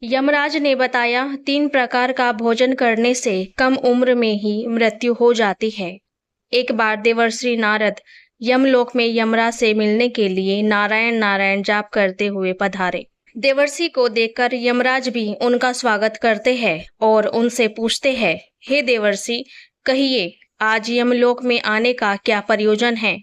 यमराज ने बताया 3 प्रकार का भोजन करने से कम उम्र में ही मृत्यु हो जाती है। एक बार देवर्षि नारद यमलोक में यमराज से मिलने के लिए नारायण नारायण जाप करते हुए पधारे। देवर्षि को देखकर यमराज भी उनका स्वागत करते हैं और उनसे पूछते हैं, हे देवर्षि, कहिए आज यमलोक में आने का क्या प्रयोजन है?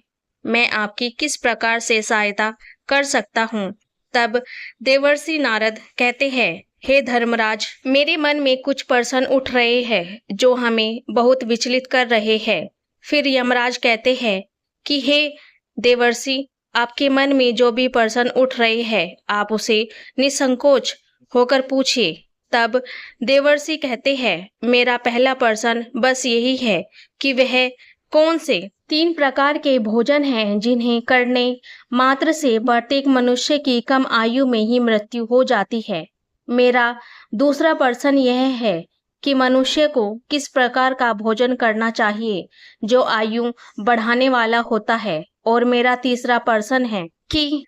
मैं आपकी किस प्रकार से सहायता कर सकता हूँ? तब देवर्षि नारद कहते हैं, हे धर्मराज, मेरे मन में कुछ प्रश्न उठ रहे हैं जो हमें बहुत विचलित कर रहे हैं। फिर यमराज कहते हैं कि हे देवर्षि, आपके मन में जो भी प्रश्न उठ रहे हैं आप उसे निसंकोच होकर पूछिए। तब देवर्षि कहते हैं, मेरा पहला प्रश्न बस यही है कि वह कौन से 3 प्रकार के भोजन हैं जिन्हें करने मात्र से प्रत्येक मनुष्य की कम आयु में ही मृत्यु हो जाती है। मेरा दूसरा प्रश्न यह है कि मनुष्य को किस प्रकार का भोजन करना चाहिए जो आयु बढ़ाने वाला होता है। और मेरा तीसरा प्रश्न है कि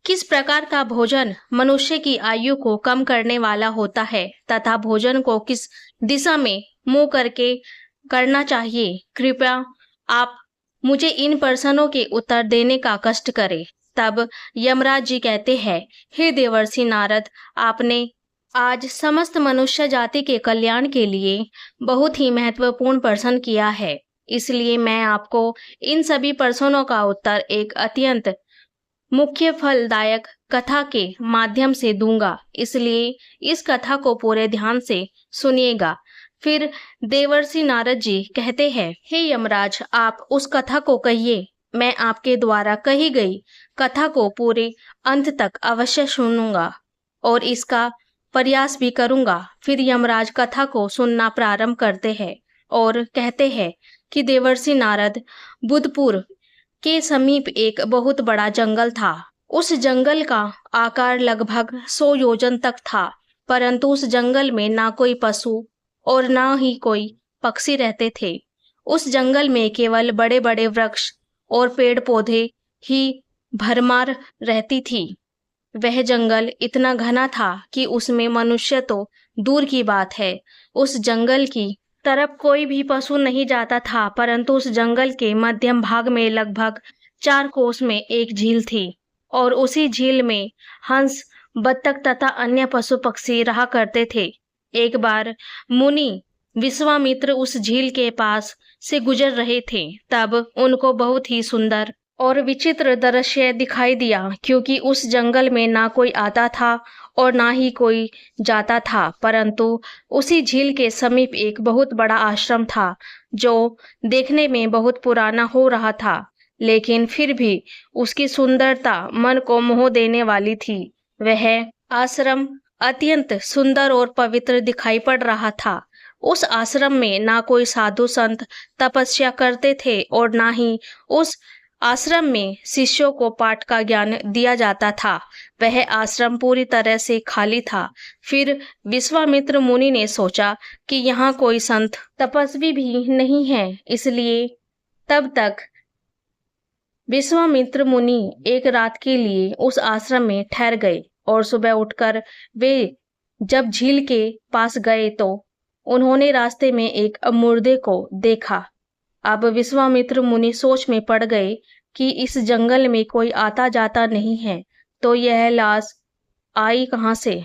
किस प्रकार का भोजन मनुष्य की आयु को कम करने वाला होता है तथा भोजन को किस दिशा में मुंह करके करना चाहिए। कृपया आप मुझे इन प्रश्नों के उत्तर देने का कष्ट करें। तब यमराज जी कहते हैं, हे देवर्षि नारद, आपने आज समस्त मनुष्य जाति के कल्याण के लिए बहुत ही महत्वपूर्ण प्रश्न किया है, इसलिए मैं आपको इन सभी प्रश्नों का उत्तर एक अत्यंत मुख्य फलदायक कथा के माध्यम से दूंगा, इसलिए इस कथा को पूरे ध्यान से सुनिएगा। फिर देवर्षि नारद जी कहते हैं, हे यमराज, आप उस कथा को कहिए। मैं आपके द्वारा कही गई कथा को पूरे अंत तक अवश्य सुनूंगा और इसका प्रयास भी करूंगा। फिर यमराज कथा को सुनना प्रारंभ करते हैं और कहते हैं कि देवर्षि नारद, बुधपुर के समीप एक बहुत बड़ा जंगल था। उस जंगल का आकार लगभग 100 योजन तक था, परंतु उस जंगल में ना कोई पशु और ना ही कोई पक्षी रहते थे। उस जंगल में केवल बड़े बड़े वृक्ष और पेड़ पौधे ही भरमार रहती थी। वह जंगल इतना घना था कि उसमें मनुष्य तो दूर की बात है, उस जंगल की तरफ कोई भी पशु नहीं जाता था। परंतु उस जंगल के मध्यम भाग में लगभग 4 कोस में एक झील थी और उसी झील में हंस, बत्तख तथा अन्य पशु पक्षी रहा करते थे। एक बार मुनि विश्वामित्र उस झील के पास से गुजर रहे थे, तब उनको बहुत ही सुंदर और विचित्र दृश्य दिखाई दिया, क्योंकि उस जंगल में ना कोई आता था और ना ही कोई जाता था, परंतु उसी झील के समीप एक बहुत बड़ा आश्रम था जो देखने में बहुत पुराना हो रहा था, लेकिन फिर भी उसकी सुंदरता मन को मोह देने वाली थी। वह आश्रम अत्यंत सुंदर और पवित्र दिखाई पड़ रहा था। उस आश्रम में ना कोई साधु संत तपस्या करते थे और ना ही उस आश्रम में शिष्यों को पाठ का ज्ञान दिया जाता था। वह आश्रम पूरी तरह से खाली था। फिर विश्वामित्र मुनि ने सोचा कि यहाँ कोई संत तपस्वी भी नहीं है, इसलिए तब तक विश्वामित्र मुनि एक रात के लिए उस आश्रम में ठहर गए और सुबह उठकर वे जब झील के पास गए तो उन्होंने रास्ते में एक मुर्दे को देखा। अब विश्वामित्र मुनि सोच में पड़ गए कि इस जंगल में कोई आता जाता नहीं है, तो यह लाश आई कहाँ से?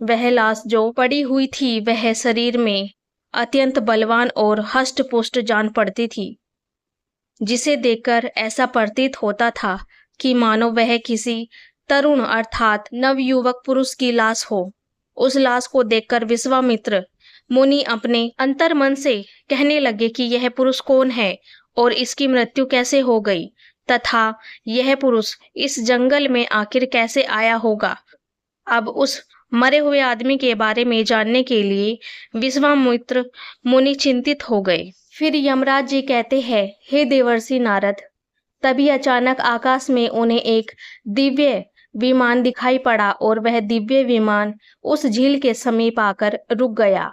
वह लाश जो पड़ी हुई थी वह शरीर में अत्यंत बलवान और हष्ट पुष्ट जान पड़ती थी, जिसे देखकर ऐसा प्रतीत होता था कि मानो वह किसी तरुण अर्थात नवयुवक पुरुष की लाश हो। उस लाश को देखकर विश्वामित्र मुनि अपने अंतर्मन से कहने लगे कि यह पुरुष कौन है और इसकी मृत्यु कैसे हो गई तथा यह पुरुष इस जंगल में आखिर कैसे आया होगा। अब उस मरे हुए आदमी के बारे में जानने के लिए विश्वामित्र मुनि चिंतित हो गए। फिर यमराज जी कहते हैं, हे देवर्षि नारद, तभी अचानक आकाश में उन्हें एक दिव्य विमान दिखाई पड़ा और वह दिव्य विमान उस झील के समीप आकर रुक गया।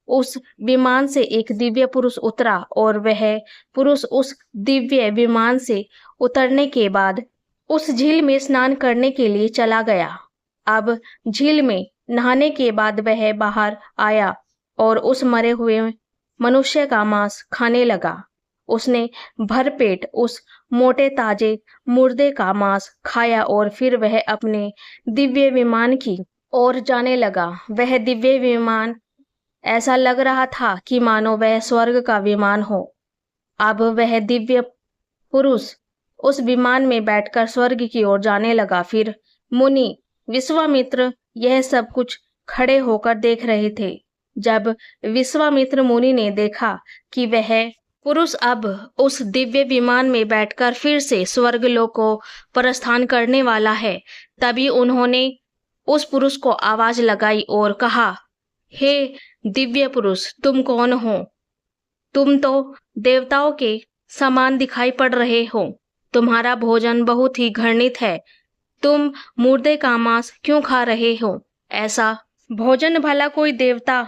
उस विमान से एक दिव्य पुरुष उतरा और वह पुरुष उस दिव्य विमान से उतरने के बाद उस झील में स्नान करने के लिए चला गया। अब झील में नहाने के बाद वह बाहर आया और उस मरे हुए मनुष्य का मांस खाने लगा। उसने भरपेट उस मोटे ताजे मुर्दे का मांस खाया और फिर वह अपने दिव्य विमान की ओर जाने लगा। वह दिव्य विमान ऐसा लग रहा था कि मानो वह स्वर्ग का विमान हो। अब वह दिव्य पुरुष उस विमान में बैठकर स्वर्ग की ओर जाने लगा। फिर मुनि विश्वामित्र यह सब कुछ खड़े होकर देख रहे थे। जब विश्वामित्र मुनि ने देखा कि वह पुरुष अब उस दिव्य विमान में बैठकर फिर से स्वर्गलोक को प्रस्थान करने वाला है, तभी उन्होंने उस पुरुष को आवाज लगाई और कहा, हे दिव्य पुरुष, तुम कौन हो? तुम तो देवताओं के समान दिखाई पड़ रहे हो। तुम्हारा भोजन बहुत ही घृणित है। तुम मुर्दे का मांस क्यों खा रहे हो? ऐसा भोजन भला कोई देवता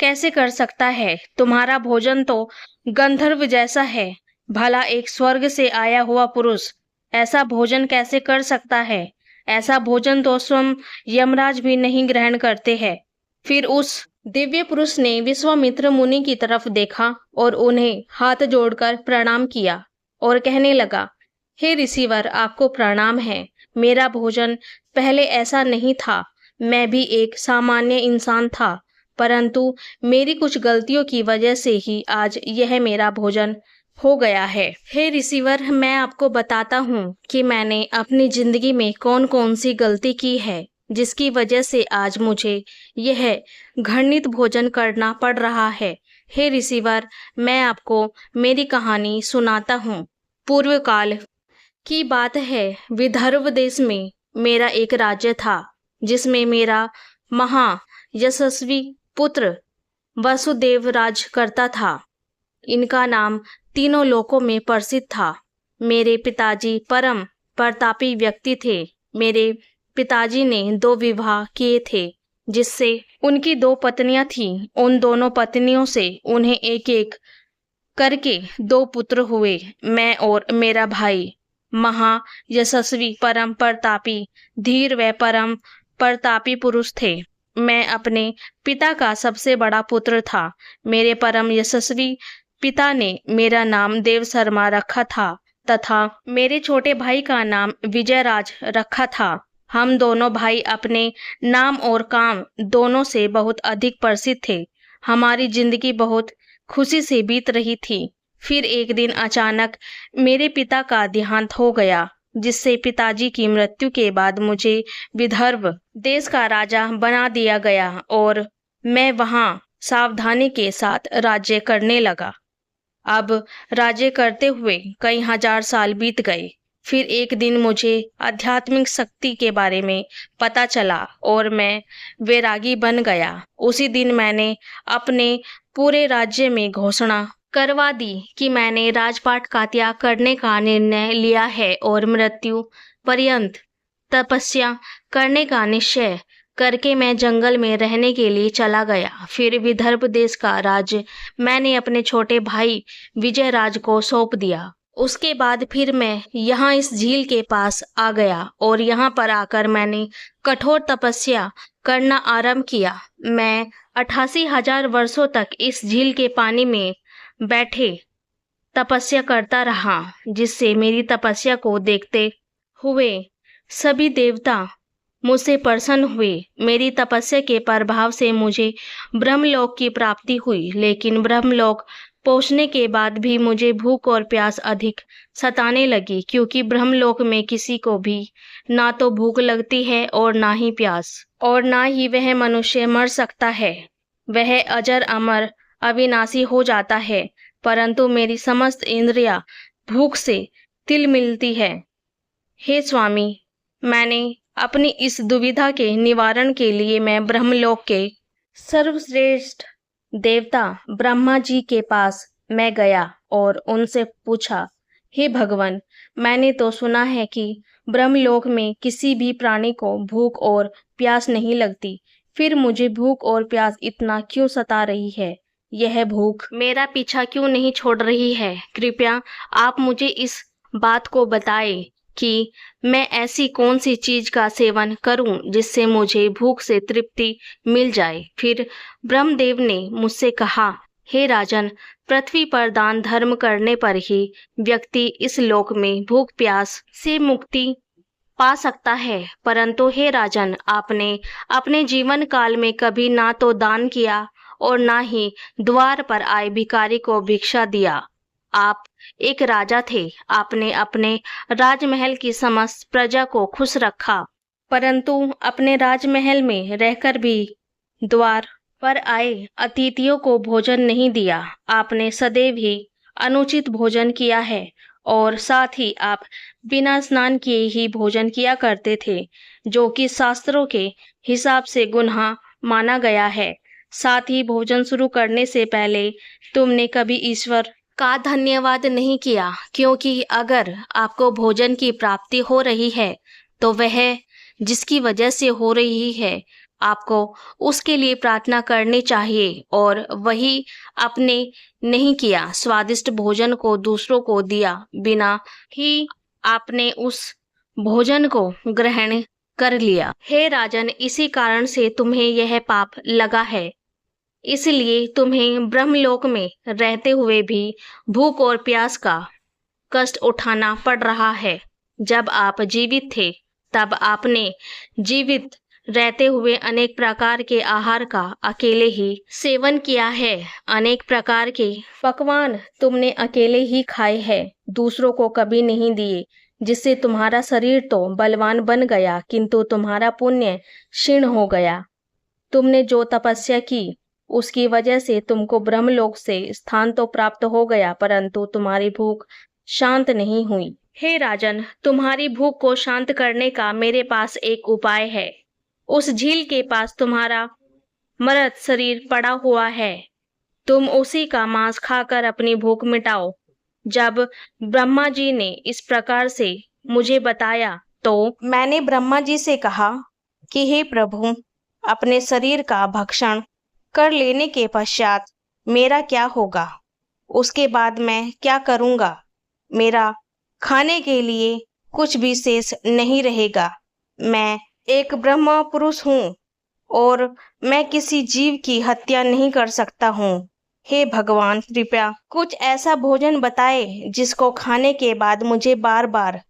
कैसे कर सकता है? तुम्हारा भोजन तो गंधर्व जैसा है। भला एक स्वर्ग से आया हुआ पुरुष ऐसा भोजन कैसे कर सकता है? ऐसा भोजन तो स्वयं यमराज भी नहीं ग्रहण करते हैं। फिर उस दिव्य पुरुष ने विश्वामित्र मुनि की तरफ देखा और उन्हें हाथ जोड़कर प्रणाम किया और कहने लगा, हे ऋषिवर, आपको प्रणाम है। मेरा भोजन पहले ऐसा नहीं था। मैं भी एक सामान्य इंसान था, परंतु मेरी कुछ गलतियों की वजह से ही आज यह मेरा भोजन हो गया है। हे ऋषिवर, मैं आपको बताता हूँ कि मैंने अपनी जिंदगी में कौन कौन सी गलती की है, जिसकी वजह से आज मुझे यह घृणित भोजन करना पड़ रहा है। हे ऋषिवर, मैं आपको मेरी कहानी सुनाता हूँ। पूर्व काल की बात है। विदर्भ देश में मेरा एक राज्य था, जिसमें मेरा महा यशस्वी पुत्र वसुदेव राज करता था। इनका नाम तीनों लोकों में प्रसिद्ध था। मेरे पिताजी परम प्रतापी व्यक्ति थे। मेरे पिताजी ने 2 विवाह किए थे, जिससे उनकी 2 पत्नियां थीं। उन दोनों पत्नियों से उन्हें एक एक करके 2 पुत्र हुए। मैं और मेरा भाई महा यशस्वी, परम प्रतापी, धीर व परम प्रतापी पुरुष थे। मैं अपने पिता का सबसे बड़ा पुत्र था। मेरे परम यशस्वी पिता ने मेरा नाम देव शर्मा रखा था तथा मेरे छोटे भाई का नाम विजयराज रखा था। हम दोनों भाई अपने नाम और काम दोनों से बहुत अधिक प्रसिद्ध थे। हमारी जिंदगी बहुत खुशी से बीत रही थी। फिर एक दिन अचानक मेरे पिता का देहांत हो गया, जिससे पिताजी की मृत्यु के बाद मुझे विदर्भ देश का राजा बना दिया गया और मैं वहां सावधानी के साथ राज्य करने लगा। अब राज्य करते हुए कई हजार साल बीत गए। फिर एक दिन मुझे आध्यात्मिक शक्ति के बारे में पता चला और मैं वैरागी बन गया। उसी दिन मैंने अपने पूरे राज्य में घोषणा करवा दी कि मैंने राजपाट का त्याग करने का निर्णय लिया है और मृत्यु पर्यंत तपस्या करने का निश्चय करके मैं जंगल में रहने के लिए चला गया। फिर विदर्भ देश का राज्य मैंने अपने छोटे भाई विजयराज को सौंप दिया। उसके बाद फिर मैं यहाँ इस झील के पास आ गया और यहाँ पर आकर मैंने कठोर तपस्या करना आरंभ किया। मैं 88,000 वर्षों तक इस झील के पानी में बैठे तपस्या करता रहा, जिससे मेरी तपस्या को देखते हुए सभी देवता मुझसे प्रसन्न हुए। मेरी तपस्या के प्रभाव से मुझे ब्रह्मलोक की प्राप्ति हुई, लेकिन ब्रह्मलोक पहुंचने के बाद भी मुझे भूख और प्यास अधिक सताने लगी, क्योंकि ब्रह्मलोक में किसी को भी ना तो भूख लगती है और ना ही प्यास, और ना ही वह मनुष्य मर सकता है। वह अजर अमर अविनाशी हो जाता है, परंतु मेरी समस्त इंद्रियां भूख से तिल मिलती है। हे स्वामी, मैंने अपनी इस दुविधा के निवारण के लिए मैं ब्रह्मलोक के सर्वश्रेष्ठ देवता ब्रह्मा जी के पास मैं गया और उनसे पूछा, हे भगवान, मैंने तो सुना है कि ब्रह्मलोक में किसी भी प्राणी को भूख और प्यास नहीं लगती, फिर मुझे भूख और प्यास इतना क्यों सता रही है? यह भूख मेरा पीछा क्यों नहीं छोड़ रही है? कृपया आप मुझे इस बात को बताएं। कि मैं ऐसी कौन सी चीज का सेवन करूं जिससे मुझे भूख से तृप्ति मिल जाए। फिर ब्रह्मदेव ने मुझसे कहा, हे राजन, पृथ्वी पर दान धर्म करने पर ही व्यक्ति इस लोक में भूख प्यास से मुक्ति पा सकता है। परंतु हे राजन, आपने अपने जीवन काल में कभी ना तो दान किया और ना ही द्वार पर आए भिखारी को भिक्षा दिया। आप एक राजा थे, आपने अपने राजमहल की समस्त प्रजा को खुश रखा, परंतु अपने राजमहल में रहकर भी द्वार पर आए अतिथियों को भोजन नहीं दिया। आपने सदैव ही अनुचित भोजन किया है और साथ ही आप बिना स्नान किए ही भोजन किया करते थे, जो कि शास्त्रों के हिसाब से गुनाह माना गया है। साथ ही भोजन शुरू करने से पहले तुमने कभी ईश्वर का धन्यवाद नहीं किया, क्योंकि अगर आपको भोजन की प्राप्ति हो रही है तो वह जिसकी वजह से हो रही है आपको उसके लिए प्रार्थना करनी चाहिए, और वही आपने नहीं किया। स्वादिष्ट भोजन को दूसरों को दिया बिना ही आपने उस भोजन को ग्रहण कर लिया। हे राजन, इसी कारण से तुम्हें यह पाप लगा है। इसलिए तुम्हें ब्रह्मलोक में रहते हुए भी भूख और प्यास का कष्ट उठाना पड़ रहा है। जब आप जीवित थे तब आपने जीवित रहते हुए अनेक प्रकार के आहार का अकेले ही सेवन किया है। अनेक प्रकार के पकवान तुमने अकेले ही खाए हैं, दूसरों को कभी नहीं दिए, जिससे तुम्हारा शरीर तो बलवान बन गया किंतु तुम्हारा पुण्य क्षीण हो गया। तुमने जो तपस्या की उसकी वजह से तुमको ब्रह्मलोक से स्थान तो प्राप्त हो गया, परंतु तुम्हारी भूख शांत नहीं हुई। हे राजन, तुम्हारी भूख को शांत करने का मेरे पास एक उपाय है। उस झील के पास तुम्हारा मृत शरीर पड़ा हुआ है, तुम उसी का मांस खाकर अपनी भूख मिटाओ। जब ब्रह्मा जी ने इस प्रकार से मुझे बताया तो मैंने ब्रह्मा जी से कहा कि हे प्रभु, अपने शरीर का भक्षण कर लेने के पश्चात मेरा क्या होगा? उसके बाद मैं क्या करूंगा? मेरा खाने के लिए कुछ भी शेष नहीं रहेगा। मैं एक ब्रह्म पुरुष हूँ और मैं किसी जीव की हत्या नहीं कर सकता हूँ। हे भगवान, कृपया कुछ ऐसा भोजन बताए जिसको खाने के बाद मुझे बार बार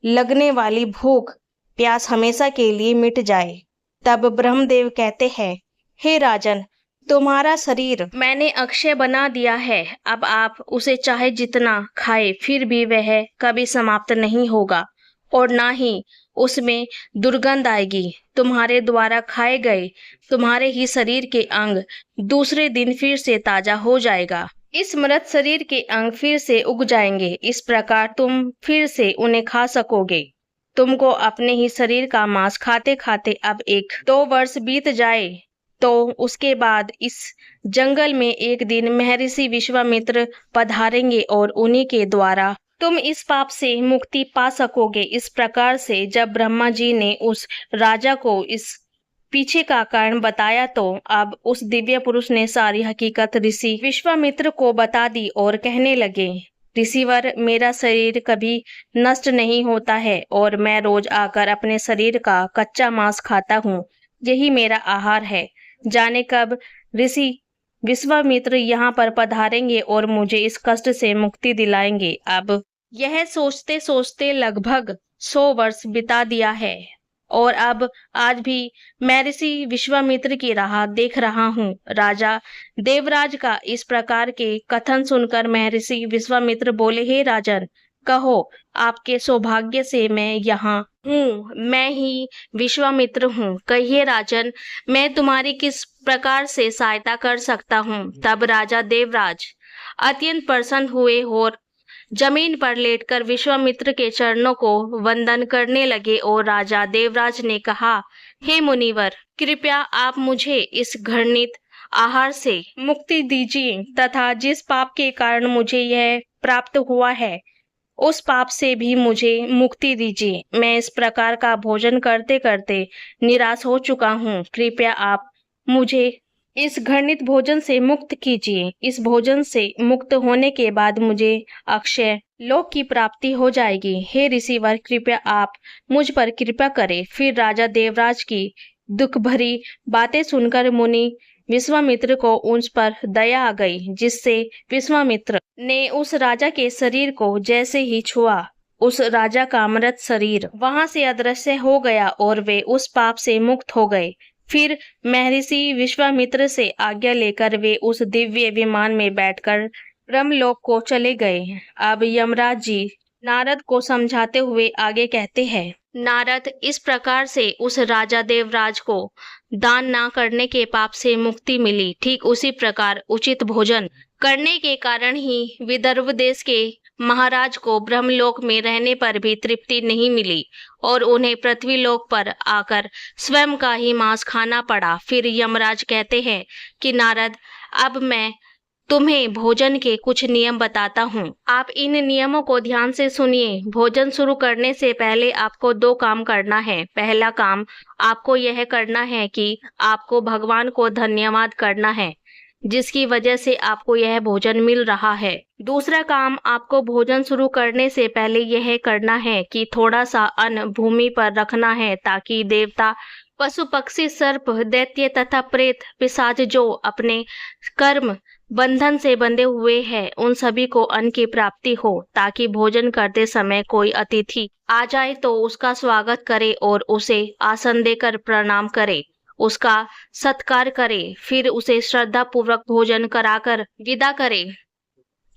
लगने वाली भूख प्यास हमेशा के लिए मिट जाए। तब ब्रह्मदेव कहते हैं, हे राजन, तुम्हारा शरीर मैंने अक्षय बना दिया है। अब आप उसे चाहे जितना खाए फिर भी वह कभी समाप्त नहीं होगा और ना ही उसमें दुर्गंध आएगी। तुम्हारे द्वारा खाए गए तुम्हारे ही शरीर के अंग दूसरे दिन फिर से ताजा हो जाएगा। इस मृत शरीर के अंग फिर से उग जाएंगे। इस प्रकार तुम फिर से उन्हें खा सकोगे। तुमको अपने ही शरीर का मांस खाते खाते अब 1-2 वर्ष बीत जाए तो उसके बाद इस जंगल में एक दिन महर्षि विश्वामित्र पधारेंगे और उन्हीं के द्वारा तुम इस पाप से मुक्ति पा सकोगे। इस प्रकार से जब ब्रह्मा जी ने उस राजा को इस पीछे का कारण बताया तो अब उस दिव्य पुरुष ने सारी हकीकत ऋषि विश्वामित्र को बता दी और कहने लगे, ऋषिवर, मेरा शरीर कभी नष्ट नहीं होता है और मैं रोज आकर अपने शरीर का कच्चा मांस खाता हूँ। यही मेरा आहार है। जाने कब ऋषि विश्वामित्र यहाँ पर पधारेंगे और मुझे इस कष्ट से मुक्ति दिलाएंगे। अब यह सोचते सोचते लगभग 100 वर्ष बिता दिया है और अब आज भी मैं ऋषि विश्वामित्र की राह देख रहा हूँ। राजा देवराज का इस प्रकार के कथन सुनकर महर्षि विश्वामित्र बोले, हे राजन, कहो, आपके सौभाग्य से मैं यहाँ हूँ। मैं ही विश्वामित्र हूँ। कहिए राजन, मैं तुम्हारी किस प्रकार से सहायता कर सकता हूँ? तब राजा देवराज अत्यंत प्रसन्न हुए और जमीन पर लेटकर विश्वामित्र के चरणों को वंदन करने लगे और राजा देवराज ने कहा, हे मुनिवर, कृपया आप मुझे इस घृणित आहार से मुक्ति दीजिए तथा जिस पाप के कारण मुझे यह प्राप्त हुआ है उस पाप से भी मुझे मुक्ति दीजिए। मैं इस प्रकार का भोजन करते करते निराश हो चुका हूँ। कृपया आप मुझे इस घृणित भोजन से मुक्त कीजिए। इस भोजन से मुक्त होने के बाद मुझे अक्षय लोक की प्राप्ति हो जाएगी। हे ऋषिवर, कृपया आप मुझ पर कृपा करें। फिर राजा देवराज की दुख भरी बातें सुनकर मुनि विश्वामित्र को उस पर दया आ गई, जिससे विश्वामित्र ने उस राजा के शरीर को जैसे ही छुआ, उस राजा का मृत शरीर वहां से अदृश्य हो गया और वे उस पाप से मुक्त हो गए। फिर महर्षि विश्वामित्र से आज्ञा लेकर वे उस दिव्य विमान में बैठकर ब्रह्मलोक को चले गए। अब यमराज जी नारद को समझाते हुए आगे कहते हैं, नारद, इस प्रकार से उस राजा देवराज को दान ना करने के पाप से मुक्ति मिली। ठीक उसी प्रकार उचित भोजन करने के कारण ही विदर्भ देश के महाराज को ब्रह्मलोक में रहने पर भी तृप्ति नहीं मिली और उन्हें पृथ्वीलोक पर आकर स्वयं का ही मांस खाना पड़ा। फिर यमराज कहते हैं कि नारद, अब मैं तुम्हें भोजन के कुछ नियम बताता हूँ। आप इन नियमों को ध्यान से सुनिए। भोजन शुरू करने से पहले आपको 2 काम करना है। पहला काम आपको यह करना है कि आपको भगवान को धन्यवाद करना है, जिसकी वजह से आपको यह भोजन मिल रहा है। दूसरा काम आपको भोजन शुरू करने से पहले यह करना है कि थोड़ा सा अन्न भूमि पर रखना है, ताकि देवता, पशु पक्षी, सर्प, दैत्य तथा प्रेत पिशाच जो अपने कर्म बंधन से बंधे हुए हैं, उन सभी को अन्न की प्राप्ति हो, ताकि भोजन करते समय कोई अतिथि आ जाए तो उसका स्वागत करे और उसे आसन देकर प्रणाम करे, उसका सत्कार करे, फिर उसे श्रद्धा पूर्वक भोजन कराकर विदा करे।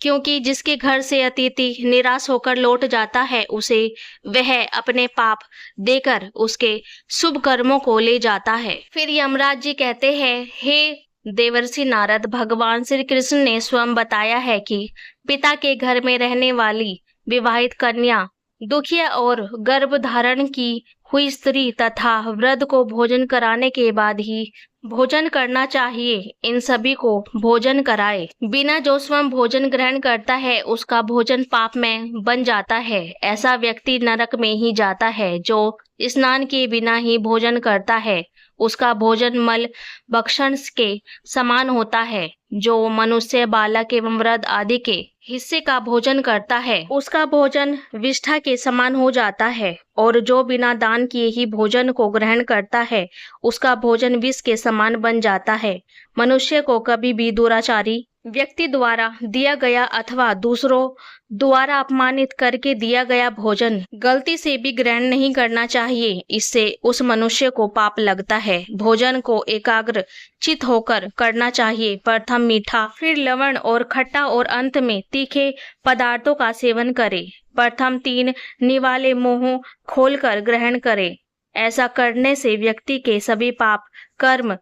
क्योंकि जिसके घर से अतिथि निराश होकर लौट जाता है, उसे वह अपने पाप देकर उसके शुभ कर्मों को ले जाता है। फिर यमराज जी कहते हैं, हे देवर्षि नारद, भगवान श्री कृष्ण ने स्वयं बताया है कि पिता के घर में रहने वाली विवाहित कन्या, दुखिया और गर्भ धारण की हुई स्त्री तथा वृद्ध को भोजन कराने के बाद ही भोजन करना चाहिए। इन सभी को भोजन कराए बिना जो स्वयं भोजन ग्रहण करता है, उसका भोजन पाप में बन जाता है। ऐसा व्यक्ति नरक में ही जाता है। जो स्नान के बिना ही भोजन करता है, उसका भोजन मल भक्षण के समान होता है। जो मनुष्य, बालक एवं वृद्ध आदि के हिस्से का भोजन करता है, उसका भोजन विष्ठा के समान हो जाता है। और जो बिना दान किए ही भोजन को ग्रहण करता है, उसका भोजन विष के समान बन जाता है। मनुष्य को कभी भी दुराचारी व्यक्ति द्वारा दिया गया अथवा दूसरों द्वारा अपमानित करके दिया गया भोजन गलती से भी ग्रहण नहीं करना चाहिए। इससे उस मनुष्य को पाप लगता है। भोजन को एकाग्र चित होकर करना चाहिए। प्रथम मीठा, फिर लवण और खट्टा और अंत में तीखे पदार्थों का सेवन करें। प्रथम 3 निवाले मुंह खोलकर ग्रहण करें। ऐसा करने से व्यक्ति के सभी पाप कर्म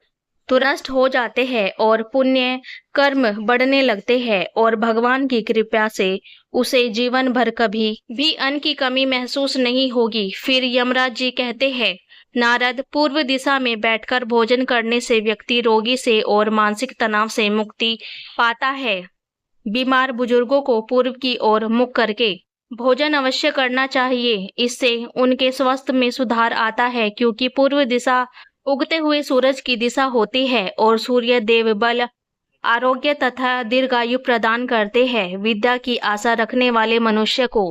तुरस्त हो जाते हैं और पुण्य कर्म बढ़ने लगते हैं और भगवान की कृपा से उसे जीवन भर कभी भी अन्न की कमी महसूस नहीं होगी। फिर यमराज जी कहते हैं, नारद, पूर्व दिशा में बैठकर भोजन करने से व्यक्ति रोगी से और मानसिक तनाव से मुक्ति पाता है। बीमार बुजुर्गों को पूर्व की ओर मुख करके भोजन अवश्य करना चाहिए। इससे उनके स्वास्थ्य में सुधार आता है, क्योंकि पूर्व दिशा उगते हुए सूरज की दिशा होती है और सूर्य देव बल, आरोग्य तथा दीर्घायु प्रदान करते हैं। विद्या की आशा रखने वाले मनुष्य को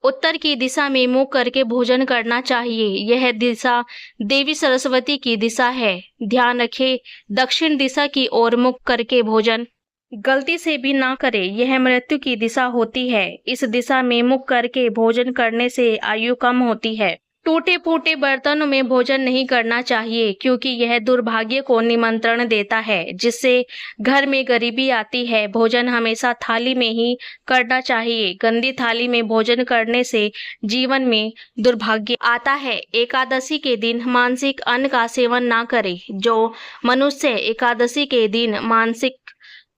उत्तर की दिशा में मुख करके भोजन करना चाहिए। यह दिशा देवी सरस्वती की दिशा है। ध्यान रखें, दक्षिण दिशा की ओर मुख करके भोजन गलती से भी ना करें। यह मृत्यु की दिशा होती है। इस दिशा में मुख करके भोजन करने से आयु कम होती है। टूटे फूटे बर्तनों में भोजन नहीं करना चाहिए, क्योंकि यह दुर्भाग्य को निमंत्रण देता है, जिससे घर में गरीबी आती है। भोजन हमेशा थाली में ही करना चाहिए। गंदी थाली में भोजन करने से जीवन में दुर्भाग्य आता है। एकादशी के दिन मांसिक अन्न का सेवन ना करें। जो मनुष्य एकादशी के दिन मांसिक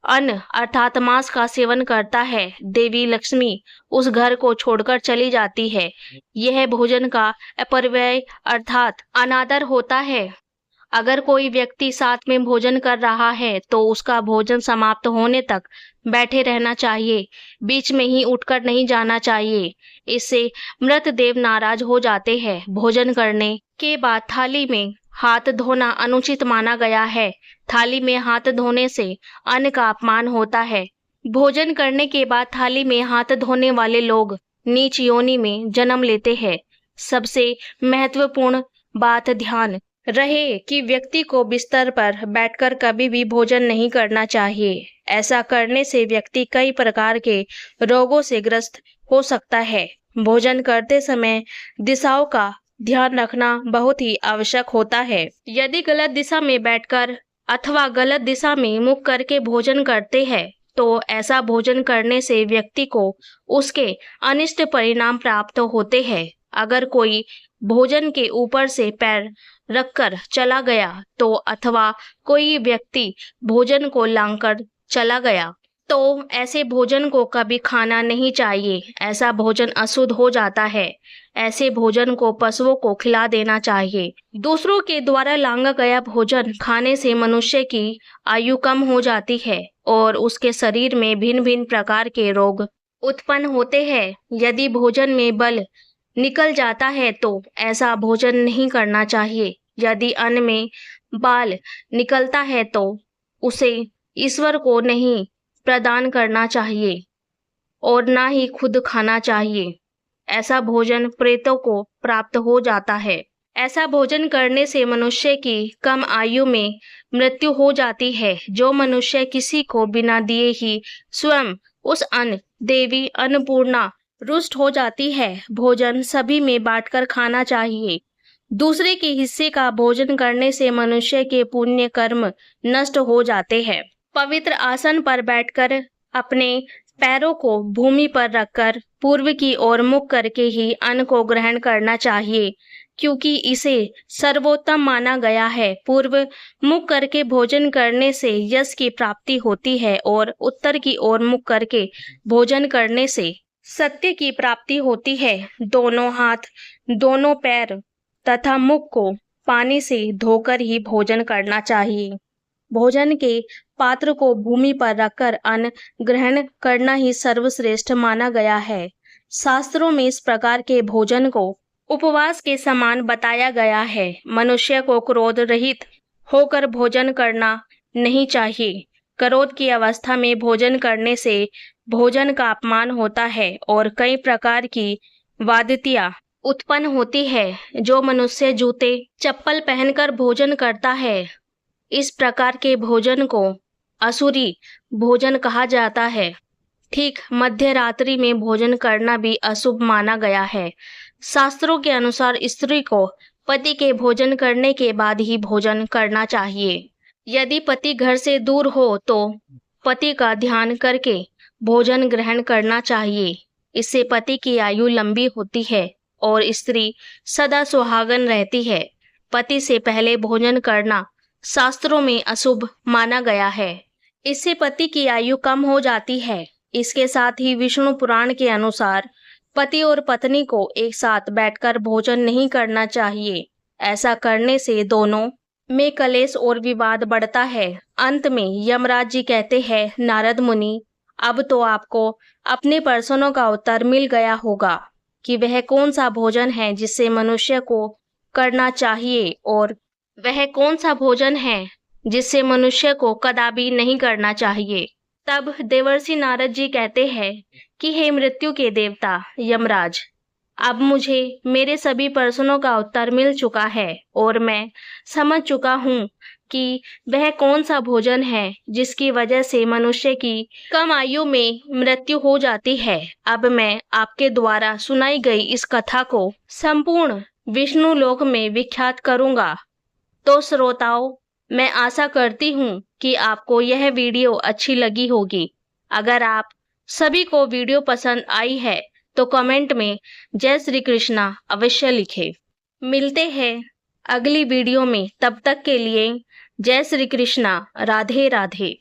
अन्न अर्थात मांस का सेवन करता है, देवी लक्ष्मी उस घर को छोड़कर चली जाती है। यह भोजन का अपव्यय अर्थात अनादर होता है। अगर कोई व्यक्ति साथ में भोजन कर रहा है तो उसका भोजन समाप्त होने तक बैठे रहना चाहिए। बीच में ही उठकर नहीं जाना चाहिए। इससे मृत देव नाराज हो जाते हैं। भोजन करने के बाद थाली में हाथ धोना अनुचित माना गया है। थाली में हाथ धोने से अन्न का अपमान होता है। भोजन करने के बाद थाली में हाथ धोने वाले लोग नीच योनि में जन्म लेते हैं। सबसे महत्वपूर्ण बात ध्यान रहे कि व्यक्ति को बिस्तर पर बैठकर कभी भी भोजन नहीं करना चाहिए। ऐसा करने से व्यक्ति कई प्रकार के रोगों से ग्रस्त हो सकता है। भोजन करते समय दिशाओं का ध्यान रखना बहुत ही आवश्यक होता है। यदि गलत दिशा में बैठकर अथवा गलत दिशा में मुख करके भोजन करते हैं तो ऐसा भोजन करने से व्यक्ति को उसके अनिष्ट परिणाम प्राप्त होते हैं। अगर कोई भोजन के ऊपर से पैर रखकर चला गया तो अथवा कोई व्यक्ति भोजन को लांघकर चला गया तो ऐसे भोजन को कभी खाना नहीं चाहिए। ऐसा भोजन अशुद्ध हो जाता है। ऐसे भोजन को पशुओं को खिला देना चाहिए। दूसरों के द्वारा लांघा गया भोजन खाने से मनुष्य की आयु कम हो जाती है और उसके शरीर में भिन्न भिन्न प्रकार के रोग उत्पन्न होते हैं। यदि भोजन में बल निकल जाता है तो ऐसा भोजन नहीं करना चाहिए। यदि अन्न में बाल निकलता है तो उसे ईश्वर को नहीं प्रदान करना चाहिए और ना ही खुद खाना चाहिए। ऐसा भोजन प्रेतों को प्राप्त हो जाता है। ऐसा भोजन करने से मनुष्य की कम आयु में मृत्यु हो जाती है। जो मनुष्य किसी को बिना दिए ही स्वयं उस अन्न देवी अन्नपूर्णा रुष्ट हो जाती है। भोजन सभी में बांटकर खाना चाहिए। दूसरे के हिस्से का भोजन करने से मनुष्य के पुण्य कर्म नष्ट हो जाते हैं। पवित्र आसन पर बैठकर अपने पैरों को भूमि पर रखकर पूर्व की ओर मुख करके ही अन्न को ग्रहण करना चाहिए, क्योंकि इसे सर्वोत्तम माना गया है। पूर्व मुख करके भोजन करने से यश की प्राप्ति होती है और उत्तर की ओर मुख करके भोजन करने से सत्य की प्राप्ति होती है। दोनों हाथ, दोनों पैर तथा मुख को पानी से धोकर ही भोजन करना चाहिए। भोजन के पात्र को भूमि पर रखकर अन्न ग्रहण करना ही सर्वश्रेष्ठ माना गया है। शास्त्रों में इस प्रकार के भोजन को उपवास के समान बताया गया है। मनुष्य को क्रोध रहित होकर भोजन करना नहीं चाहिए। क्रोध की अवस्था में भोजन करने से भोजन का अपमान होता है और कई प्रकार की वादितियां उत्पन्न होती है। जो मनुष्य जूते चप्पल पहनकर भोजन करता है, इस प्रकार के भोजन को असुरी भोजन कहा जाता है। ठीक मध्य रात्रि में भोजन करना भी अशुभ माना गया है। शास्त्रों के अनुसार स्त्री को पति के भोजन करने के बाद ही भोजन करना चाहिए। यदि पति घर से दूर हो तो पति का ध्यान करके भोजन ग्रहण करना चाहिए। इससे पति की आयु लंबी होती है और स्त्री सदा सुहागन रहती है। पति से पहले भोजन करना शास्त्रों में अशुभ माना गया है। इससे पति की आयु कम हो जाती है। इसके साथ ही विष्णु पुराण के अनुसार पति और पत्नी को एक साथ बैठकर भोजन नहीं करना चाहिए। ऐसा करने से दोनों में कलेश और विवाद बढ़ता है। अंत में यमराज जी कहते हैं, नारद मुनि, अब तो आपको अपने प्रश्नों का उत्तर मिल गया होगा कि वह कौन सा भोजन है जिससे मनुष्य को करना चाहिए और वह कौन सा भोजन है जिससे मनुष्य को कदापि नहीं करना चाहिए। तब देवर्षि नारद जी कहते हैं कि हे मृत्यु के देवता यमराज, अब मुझे मेरे सभी प्रश्नों का उत्तर मिल चुका है और मैं समझ चुका हूँ कि वह कौन सा भोजन है जिसकी वजह से मनुष्य की कम आयु में मृत्यु हो जाती है। अब मैं आपके द्वारा सुनाई गई इस कथा को संपूर्ण विष्णु लोक में विख्यात करूँगा। तो श्रोताओं, मैं आशा करती हूँ कि आपको यह वीडियो अच्छी लगी होगी। अगर आप सभी को वीडियो पसंद आई है तो कमेंट में जय श्री कृष्णा अवश्य लिखें। मिलते हैं अगली वीडियो में, तब तक के लिए जय श्री कृष्णा, राधे राधे।